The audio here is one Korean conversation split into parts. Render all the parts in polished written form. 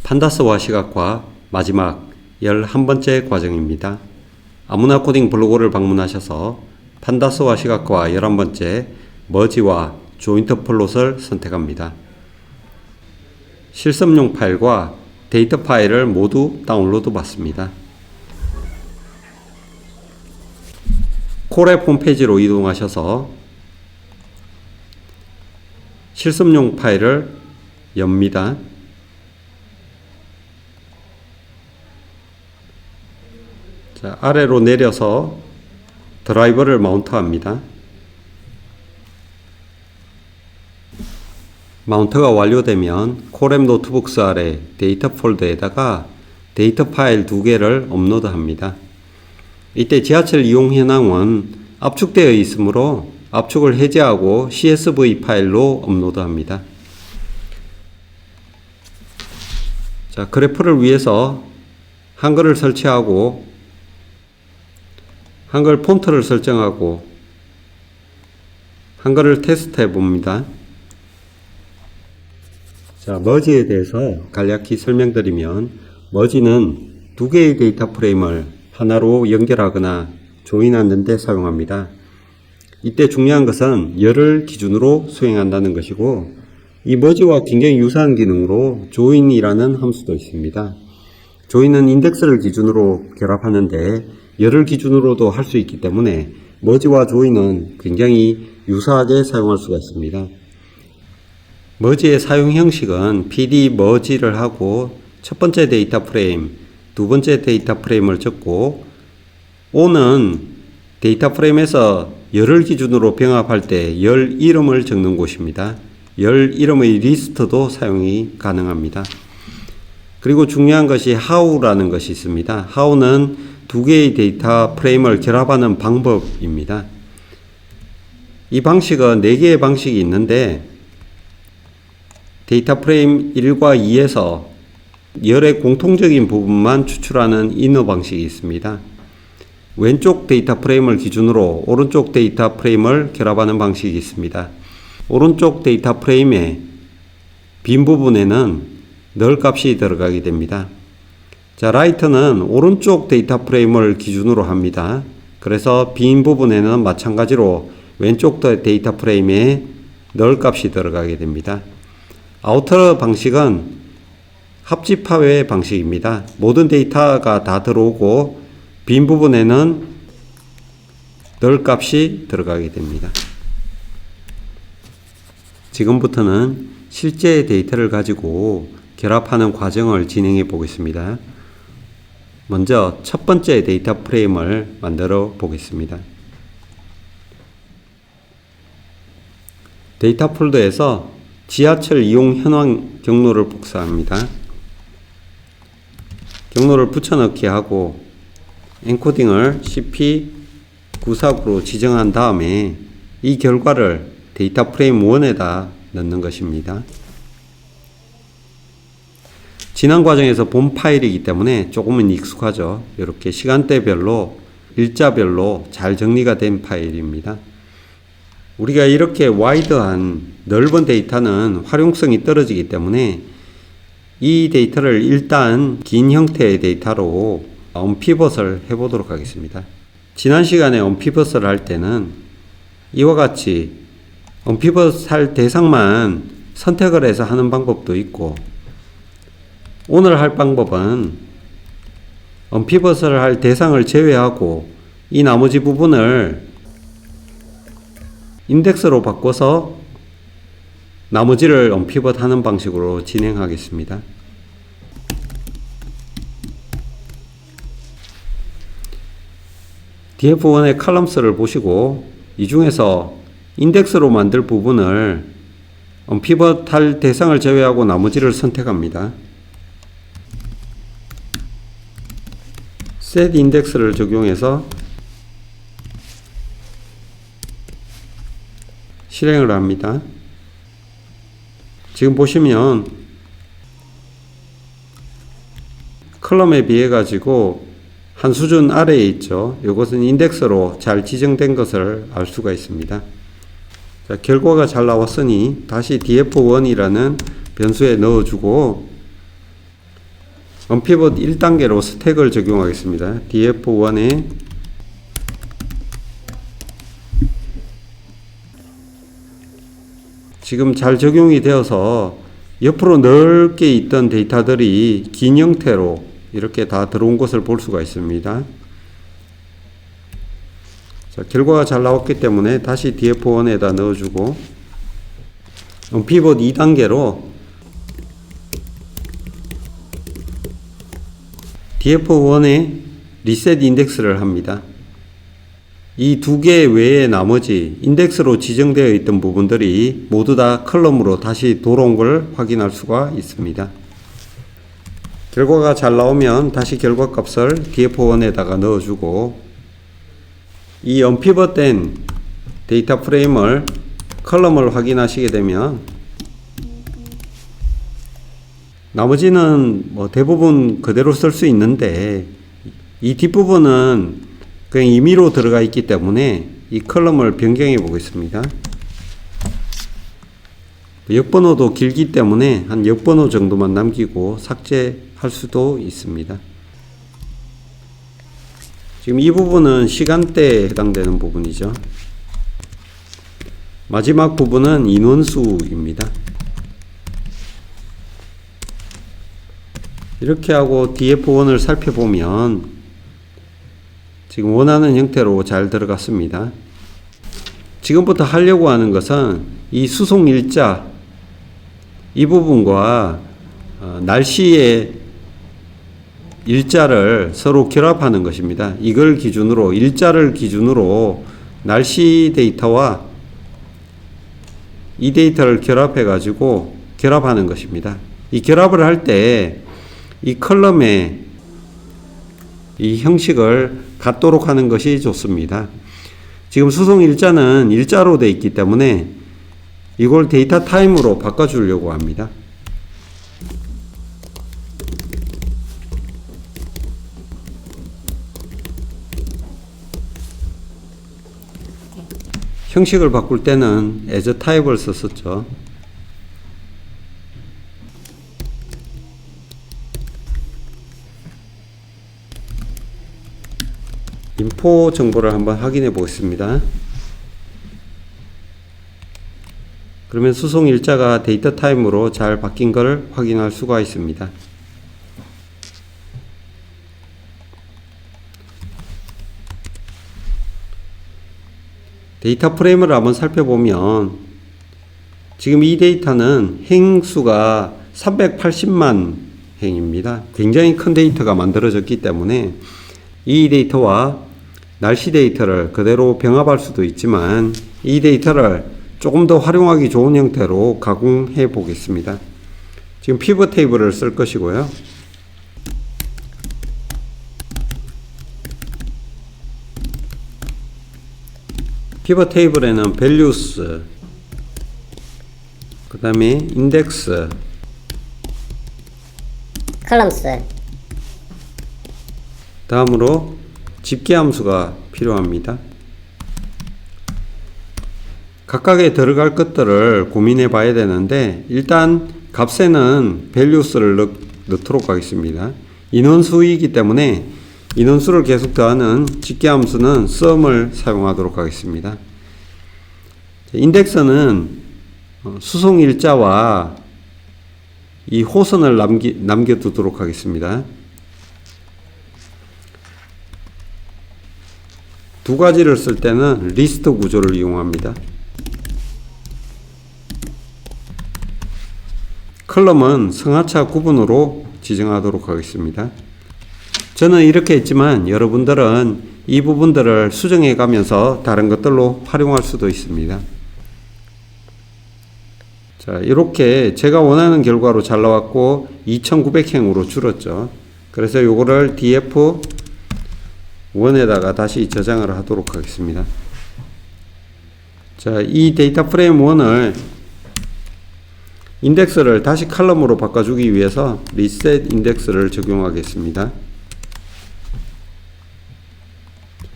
판다스와 시각화 마지막 11번째 과정입니다. 아무나 코딩 블로그를 방문하셔서 판다스와 시각화 11번째 머지와 조인트 플롯을 선택합니다. 실습용 파일과 데이터 파일을 모두 다운로드 받습니다. 콜앱 홈페이지로 이동하셔서 실습용 파일을 엽니다. 자, 아래로 내려서 드라이버를 마운트합니다. 마운트가 완료되면 콜앱 노트북스 아래 데이터 폴더에다가 데이터 파일 2개를 업로드합니다. 이때 지하철 이용 현황은 압축되어 있으므로 압축을 해제하고 CSV 파일로 업로드합니다. 자, 그래프를 위해서 한글을 설치하고 한글 폰트를 설정하고 한글을 테스트해 봅니다. 자, 머지에 대해서 간략히 설명드리면 머지는 2개의 데이터 프레임을 하나로 연결하거나 조인하는 데 사용합니다. 이때 중요한 것은 열을 기준으로 수행한다는 것이고, 이 머지와 굉장히 유사한 기능으로 조인이라는 함수도 있습니다. 조인은 인덱스를 기준으로 결합하는데 열을 기준으로도 할 수 있기 때문에 머지와 조인은 굉장히 유사하게 사용할 수가 있습니다. 머지의 사용 형식은 PD 머지를 하고 첫 번째 데이터 프레임, 두 번째 데이터 프레임을 적고, O는 데이터 프레임에서 열을 기준으로 병합할 때 열 이름을 적는 곳입니다. 열 이름의 리스트도 사용이 가능합니다. 그리고 중요한 것이 how라는 것이 있습니다. how는 2개의 데이터 프레임을 결합하는 방법입니다. 이 방식은 4개의 방식이 있는데, 데이터 프레임 1과 2에서 열의 공통적인 부분만 추출하는 이너 방식이 있습니다. 왼쪽 데이터 프레임을 기준으로 오른쪽 데이터 프레임을 결합하는 방식이 있습니다. 오른쪽 데이터 프레임의 빈 부분에는 널 값이 들어가게 됩니다. 자, 라이트는 오른쪽 데이터 프레임을 기준으로 합니다. 그래서 빈 부분에는 마찬가지로 왼쪽 데이터 프레임에 널 값이 들어가게 됩니다. 아우터 방식은 합집합의 방식입니다. 모든 데이터가 다 들어오고 빈 부분에는 널 값이 들어가게 됩니다. 지금부터는 실제 데이터를 가지고 결합하는 과정을 진행해 보겠습니다. 먼저 첫 번째 데이터 프레임을 만들어 보겠습니다. 데이터 폴더에서 지하철 이용 현황 경로를 복사합니다. 경로를 붙여넣기 하고 엔코딩을 CP949로 지정한 다음에 이 결과를 데이터 프레임 1에다 넣는 것입니다. 지난 과정에서 본 파일이기 때문에 조금은 익숙하죠. 이렇게 시간대별로 일자별로 잘 정리가 된 파일입니다. 우리가 이렇게 와이드한 넓은 데이터는 활용성이 떨어지기 때문에 이 데이터를 일단 긴 형태의 데이터로 언피벗을 해보도록 하겠습니다. 지난 시간에 언피벗을 할 때는 이와 같이 언피벗 할 대상만 선택을 해서 하는 방법도 있고, 오늘 할 방법은 언피벗을 할 대상을 제외하고 이 나머지 부분을 인덱스로 바꿔서 나머지를 언피벗 하는 방식으로 진행하겠습니다. df1의 컬럼스를 보시고 이 중에서 인덱스로 만들 부분을 언피벗 할 대상을 제외하고 나머지를 선택합니다. set index를 적용해서 실행을 합니다. 지금 보시면 컬럼에 비해 가지고 한 수준 아래에 있죠. 이것은 인덱스로 잘 지정된 것을 알 수가 있습니다. 자, 결과가 잘 나왔으니 다시 df1이라는 변수에 넣어주고 언피벗 1단계로 스택을 적용하겠습니다. df1에 지금 잘 적용이 되어서 옆으로 넓게 있던 데이터들이 긴 형태로 이렇게 다 들어온 것을 볼 수가 있습니다. 자, 결과가 잘 나왔기 때문에 다시 df1에다 넣어주고 언피벗 2단계로 df1에 리셋 인덱스를 합니다. 이 두 개 외에 나머지 인덱스로 지정되어 있던 부분들이 모두 다 컬럼으로 다시 돌아온 걸 확인할 수가 있습니다. 결과가 잘 나오면 다시 결과값을 df1에다가 넣어주고 이 언피벗된 데이터 프레임을 컬럼을 확인하시게 되면 나머지는 뭐 대부분 그대로 쓸 수 있는데 이 뒷부분은 그냥 임의로 들어가 있기 때문에 이 컬럼을 변경해 보겠습니다. 역번호도 길기 때문에 한 역번호 정도만 남기고 삭제할 수도 있습니다. 지금 이 부분은 시간대에 해당되는 부분이죠. 마지막 부분은 인원수입니다. 이렇게 하고 df1을 살펴보면 지금 원하는 형태로 잘 들어갔습니다. 지금부터 하려고 하는 것은 이 수송 일자 이 부분과 날씨의 일자를 서로 결합하는 것입니다. 이걸 기준으로 일자를 기준으로 날씨 데이터와 이 데이터를 결합해 가지고 결합하는 것입니다. 이 결합을 할 때 이 컬럼의 이 형식을 갖도록 하는 것이 좋습니다. 지금 수송 일자는 일자로 되어 있기 때문에 이걸 데이터 타임으로 바꿔주려고 합니다. 형식을 바꿀 때는 as type을 썼었죠. 인포 정보를 한번 확인해 보겠습니다. 그러면 수송 일자가 데이터 타임으로 잘 바뀐 것을 확인할 수가 있습니다. 데이터 프레임을 한번 살펴보면 지금 이 데이터는 행수가 380만 행입니다. 굉장히 큰 데이터가 만들어졌기 때문에 이 데이터와 날씨 데이터를 그대로 병합할 수도 있지만 이 데이터를 조금 더 활용하기 좋은 형태로 가공해 보겠습니다. 지금 피벗 테이블을 쓸 것이고요. 피벗 테이블에는 values, 그 다음에 index, columns, 다음으로 집계 함수가 필요합니다. 각각에 들어갈 것들을 고민해 봐야 되는데 일단 값에는 values를 넣도록 하겠습니다. 인원수이기 때문에 인원수를 계속 더하는 집계 함수는 sum을 사용하도록 하겠습니다. 인덱스는 수송 일자와 이 호선을 남겨두도록 하겠습니다. 두 가지를 쓸 때는 리스트 구조를 이용합니다. 컬럼은 성하차 구분으로 지정하도록 하겠습니다. 저는 이렇게 했지만 여러분들은 이 부분들을 수정해 가면서 다른 것들로 활용할 수도 있습니다. 자, 이렇게 제가 원하는 결과로 잘 나왔고 2900행으로 줄었죠. 그래서 요거를 df1에다가 다시 저장을 하도록 하겠습니다. 자, 이 데이터 프레임 1을 인덱스를 다시 칼럼으로 바꿔주기 위해서 리셋 인덱스를 적용하겠습니다.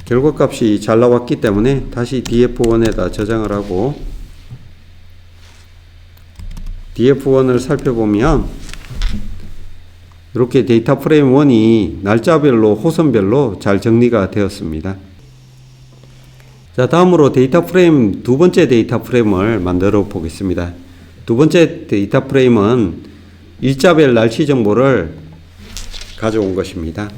결과값이 잘 나왔기 때문에 다시 df1에다 저장을 하고 df1을 살펴보면 이렇게 데이터 프레임 1이 날짜별로 호선별로 잘 정리가 되었습니다. 자, 다음으로 데이터 프레임 두 번째 데이터 프레임을 만들어 보겠습니다. 두 번째 데이터 프레임은 일자별 날씨 정보를 가져온 것입니다.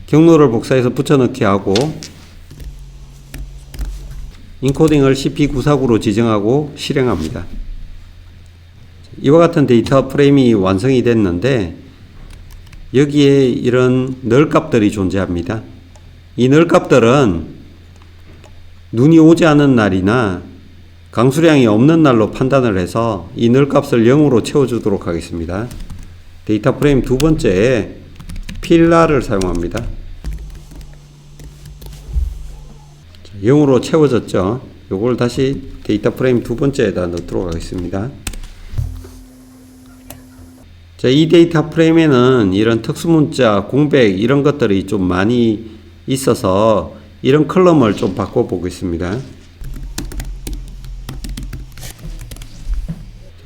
경로를 복사해서 붙여넣기 하고 인코딩을 CP949로 지정하고 실행합니다. 이와 같은 데이터 프레임이 완성이 됐는데 여기에 이런 널 값들이 존재합니다. 이 널 값들은 눈이 오지 않은 날이나 강수량이 없는 날로 판단을 해서 이 널 값을 0으로 채워주도록 하겠습니다. 데이터 프레임 두 번째에 필라를 사용합니다. 0으로 채워졌죠. 요걸 다시 데이터 프레임 두 번째에다 넣도록 하겠습니다. 자, 이 데이터 프레임에는 이런 특수문자, 공백 이런 것들이 좀 많이 있어서 이런 컬럼을 좀 바꿔 보겠습니다.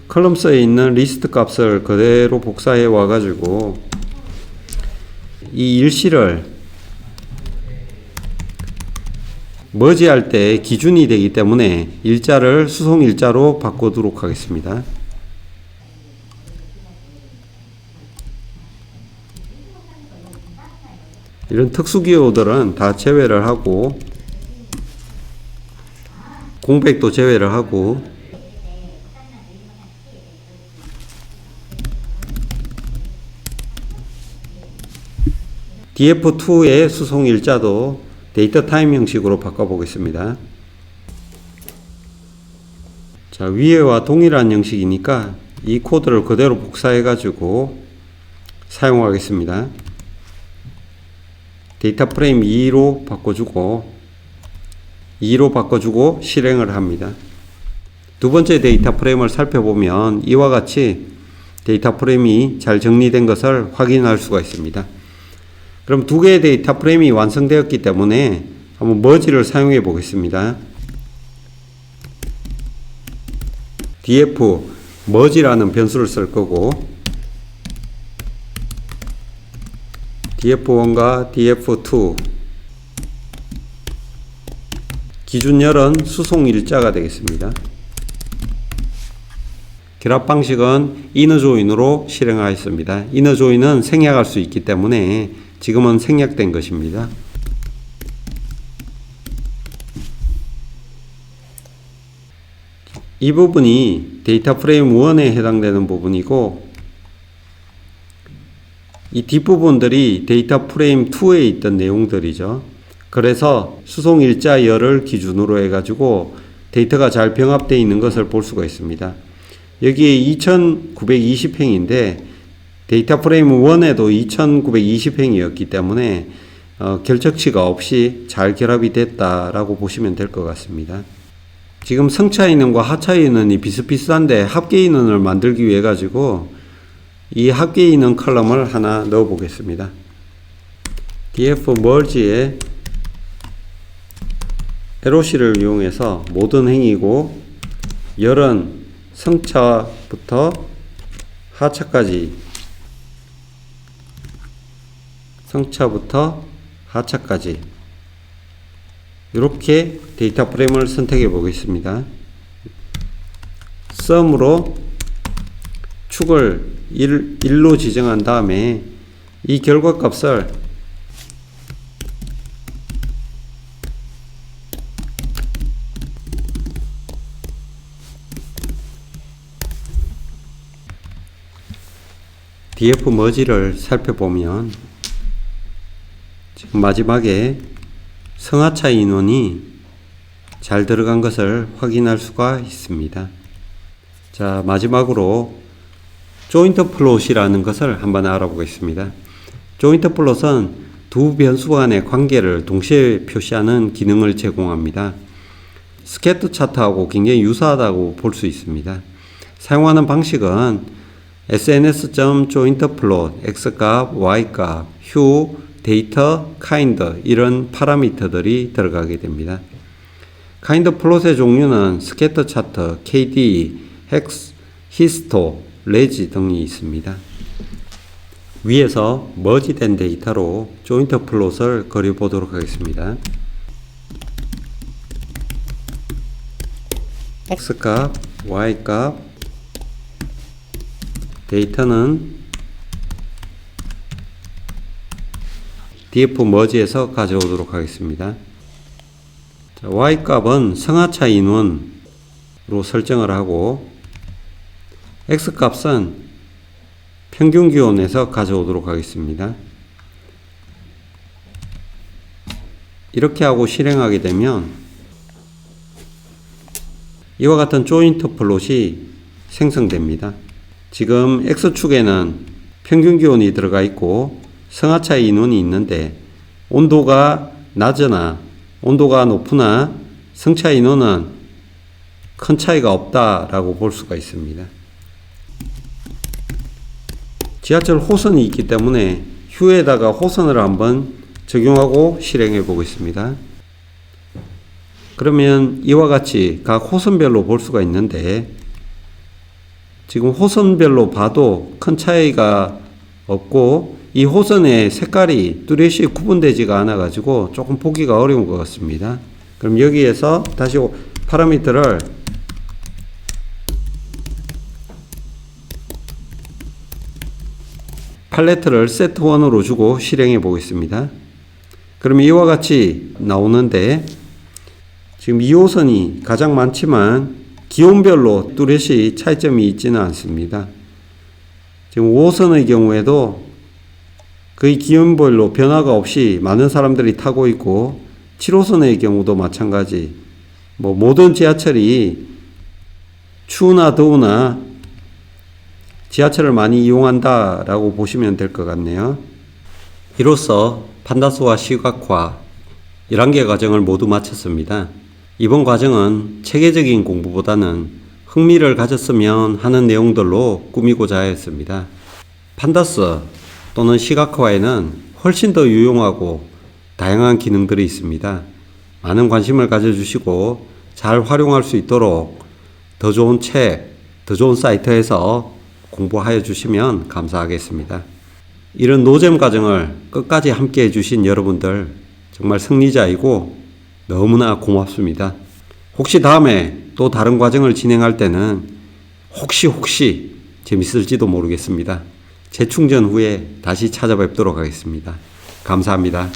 컬럼스에 있는 리스트 값을 그대로 복사해 와 가지고 이 일시를 머지할 때 기준이 되기 때문에 일자를 수송 일자로 바꾸도록 하겠습니다. 이런 특수기호들은 다 제외를 하고 공백도 제외를 하고 df2의 수송 일자도 데이터 타임 형식으로 바꿔보겠습니다. 자, 위에와 동일한 형식이니까 이 코드를 그대로 복사해 가지고 사용하겠습니다. 데이터 프레임 2로 바꿔주고 실행을 합니다. 두 번째 데이터 프레임을 살펴보면 이와 같이 데이터 프레임이 잘 정리된 것을 확인할 수가 있습니다. 그럼 두 개의 데이터 프레임이 완성되었기 때문에 한번 머지를 사용해 보겠습니다. df 머지라는 변수를 쓸 거고 df1과 df2 기준열은 수송일자가 되겠습니다. 결합 방식은 inner join으로 실행하였습니다. inner join은 생략할 수 있기 때문에 지금은 생략된 것입니다. 이 부분이 데이터 프레임 1에 해당되는 부분이고 이 뒷부분들이 데이터 프레임 2에 있던 내용들이죠. 그래서 수송 일자열을 기준으로 해가지고 데이터가 잘 병합되어 있는 것을 볼 수가 있습니다. 여기에 2920행인데 데이터 프레임 1에도 2920행이었기 때문에 결적치가 없이 잘 결합이 됐다라고 보시면 될 것 같습니다. 지금 성차 인원과 하차 인원이 비슷비슷한데 합계 인원을 만들기 위해 가지고 이 합계 인원 컬럼을 하나 넣어 보겠습니다. df merge에 LOC를 이용해서 모든 행이고 열은 성차부터 하차까지 이렇게 데이터 프레임을 선택해 보겠습니다. sum으로 축을 1로 지정한 다음에 이 결과값을 df merge를 살펴보면 지금 마지막에 성하차 인원이 잘 들어간 것을 확인할 수가 있습니다. 자, 마지막으로 조인트 플롯이라는 것을 한번 알아보겠습니다. 조인트 플롯은 두 변수 간의 관계를 동시에 표시하는 기능을 제공합니다. 스캐터 차트하고 굉장히 유사하다고 볼 수 있습니다. 사용하는 방식은 sns.jointplot x값, y값, hu, 데이터, kind 이런 파라미터들이 들어가게 됩니다. kind 플롯의 종류는 스캐터 차트, kd, hex, histo, reg 등이 있습니다. 위에서 머지된 데이터로 조인트 플롯을 그려보도록 하겠습니다. X값, Y값, 데이터는 df 머지에서 가져오도록 하겠습니다. 자, Y값은 성하차 인원으로 설정을 하고 X값은 평균기온에서 가져오도록 하겠습니다. 이렇게 하고 실행하게 되면 이와 같은 조인트 플롯이 생성됩니다. 지금 X축에는 평균기온이 들어가 있고 성하차 인원이 있는데 온도가 낮으나 온도가 높으나 성차 인원은 큰 차이가 없다라고 볼 수가 있습니다. 지하철 호선이 있기 때문에 휴에다가 호선을 한번 적용하고 실행해 보겠습니다. 그러면 이와 같이 각 호선별로 볼 수가 있는데 지금 호선별로 봐도 큰 차이가 없고 이 호선의 색깔이 뚜렷이 구분되지가 않아 가지고 조금 보기가 어려운 것 같습니다. 그럼 여기에서 다시 파라미터를 팔레트를 set1으로 주고 실행해 보겠습니다. 그러면 이와 같이 나오는데 지금 2호선이 가장 많지만 기온별로 뚜렷이 차이점이 있지는 않습니다. 지금 5호선의 경우에도 거의 기온별로 변화가 없이 많은 사람들이 타고 있고 7호선의 경우도 마찬가지. 모든 지하철이 추우나 더우나 지하철을 많이 이용한다라고 보시면 될 것 같네요. 이로써 판다스와 시각화 11개 과정을 모두 마쳤습니다. 이번 과정은 체계적인 공부보다는 흥미를 가졌으면 하는 내용들로 꾸미고자 하였습니다. 판다스 또는 시각화에는 훨씬 더 유용하고 다양한 기능들이 있습니다. 많은 관심을 가져주시고 잘 활용할 수 있도록 더 좋은 책, 더 좋은 사이트에서 공부하여 주시면 감사하겠습니다. 이런 노잼 과정을 끝까지 함께 해주신 여러분들 정말 승리자이고 너무나 고맙습니다. 혹시 다음에 또 다른 과정을 진행할 때는 혹시 재밌을지도 모르겠습니다. 재충전 후에 다시 찾아뵙도록 하겠습니다. 감사합니다.